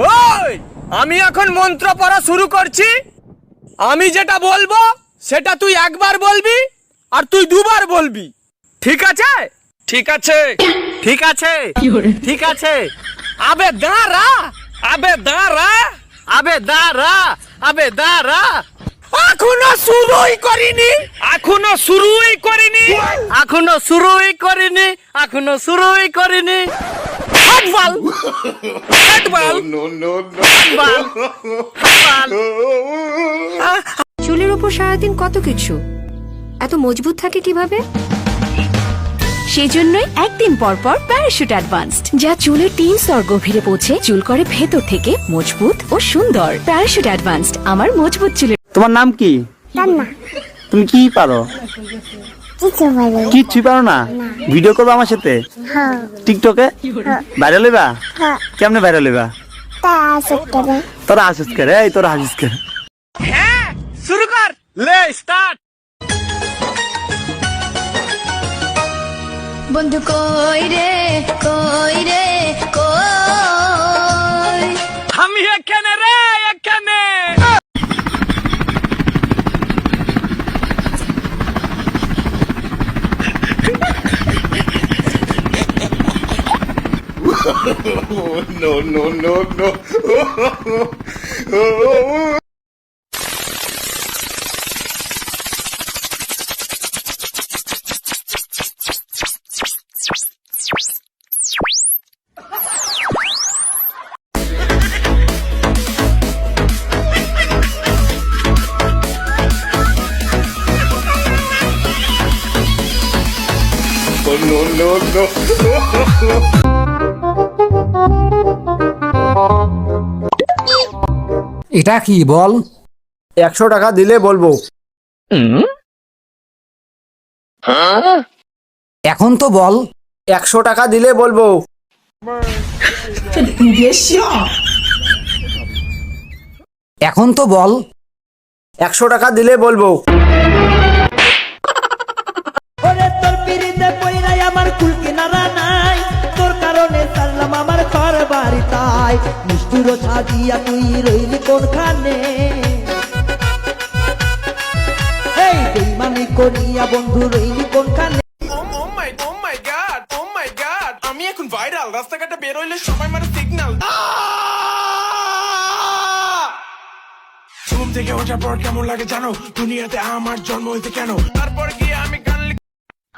ওই আমি এখন মন্ত্র পড়া শুরু করছি। আমি যেটা বলবো সেটা তুই একবার বলবি আর তুই দুবার বলবি, ঠিক আছে? ঠিক আছে। ঠিক আছে, ঠিক আছে। আবে দাঁড়া, আবে দাঁড়া, আবে দাঁড়া, আবে দাঁড়া। এখনো শুরুই করিনি, এখনো শুরুই করিনি, এখনো শুরুই করিনি, এখনো শুরুই করিনি। হাতবাল, হাতবাল, হাতবাল, হাতবাল। চুলের ওপর সারাদিন কত কিছু, এত মজবুত থাকে কিভাবে? সেজন্যই একদিন পর পর প্যারাশুট অ্যাডভান্সড, যা চুলের 3 স্তর গভীরে পৌঁছে চুল করে ভেতর থেকে মজবুত ও সুন্দর। প্যারাশুট অ্যাডভান্সড, আমার মজবুত চুলের। তোমার নাম কি? তুমি কি পারো? কিচ্ছু পারো না? ভিডিও করবো আমার সাথে টিকটকে? ভাইরাল হইবা? কেমনে ভাইরাল হইবা? তোরা হাসিস করে, এই তোরা হাসিস করে। হ্যাঁ শুরু কর, লে স্টার্ট। বন্ধু কই রে, কই রে, কই? আমি এখানে রে, এখানে। এটা কি বল? 100 টাকা দিলে বলবো। এখন তো বল। 100 টাকা দিলে বলবো। এখন তো বল। 100 টাকা দিলে বলবো। ওরে তোর পিড়িতে পইরাই আমার কুল কিনারা নাই, তোর কারণে সারলাম আমার ঘর বাড়ি তাই। নিষ্ঠুর সাজিয়া তুই রইলি কোনখানে? এই বেইমানি করিয়া বন্ধু রইলি কোনখানে? আমি এখন ভাইরাল, রাস্তাঘাটে বের হইলে সবাই মারে সিগন্যাল। ঘুম থেকে ওঠার পর কেমন লাগে জানো? দুনিয়াতে আমার জন্ম হইতে কেন? তারপর গিয়ে আমি গান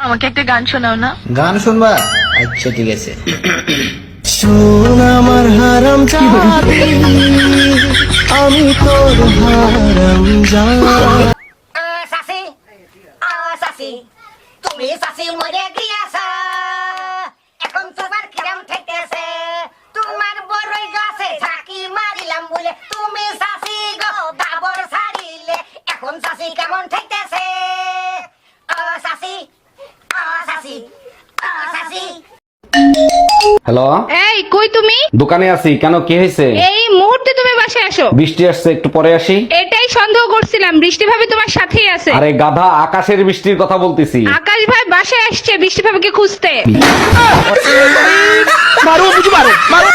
আমাকে একটা গান শোনাও না। গান শুনবা? আচ্ছা ঠিক আছে। শোন আমার হারাম জাদি, আমি তোর হারাম জাদি। সাসি, সাসি, তুমি সাসি মরে গিয়াছা, এখন তোমার কিরম ঠেকেছে? তোমার বড়ই গাছে ঝাঁকি মারিলাম বলে তুমি সাসি গো দাবর ছাড়িলে, এখন সাসি কেমন ঠেকেছে? সাসি, সাসি, সাসি। হ্যালো, এই কই তুমি? দোকানে আছি। কেন, কি হয়েছে? এই মুহূর্তে তুমি বাসায় আসো। বৃষ্টি আসছে, একটু পরে আসি। এটাই সন্দেহ করছিলাম, বৃষ্টি ভাবি তোমার সাথেই আছে। আরে গাধা, আকাশের বৃষ্টির কথা বলতেছি। আকাশ ভাই বাসায় আসছে বৃষ্টি ভাবিকে খুঁজতে। মারো বুঝি, মারো মারো।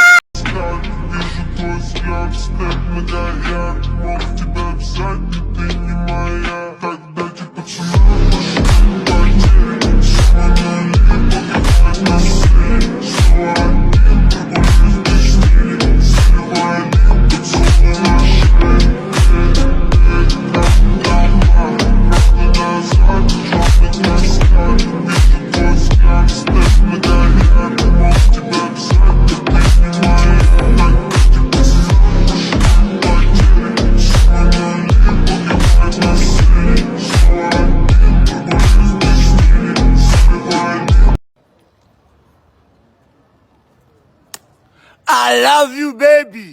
I love you, baby.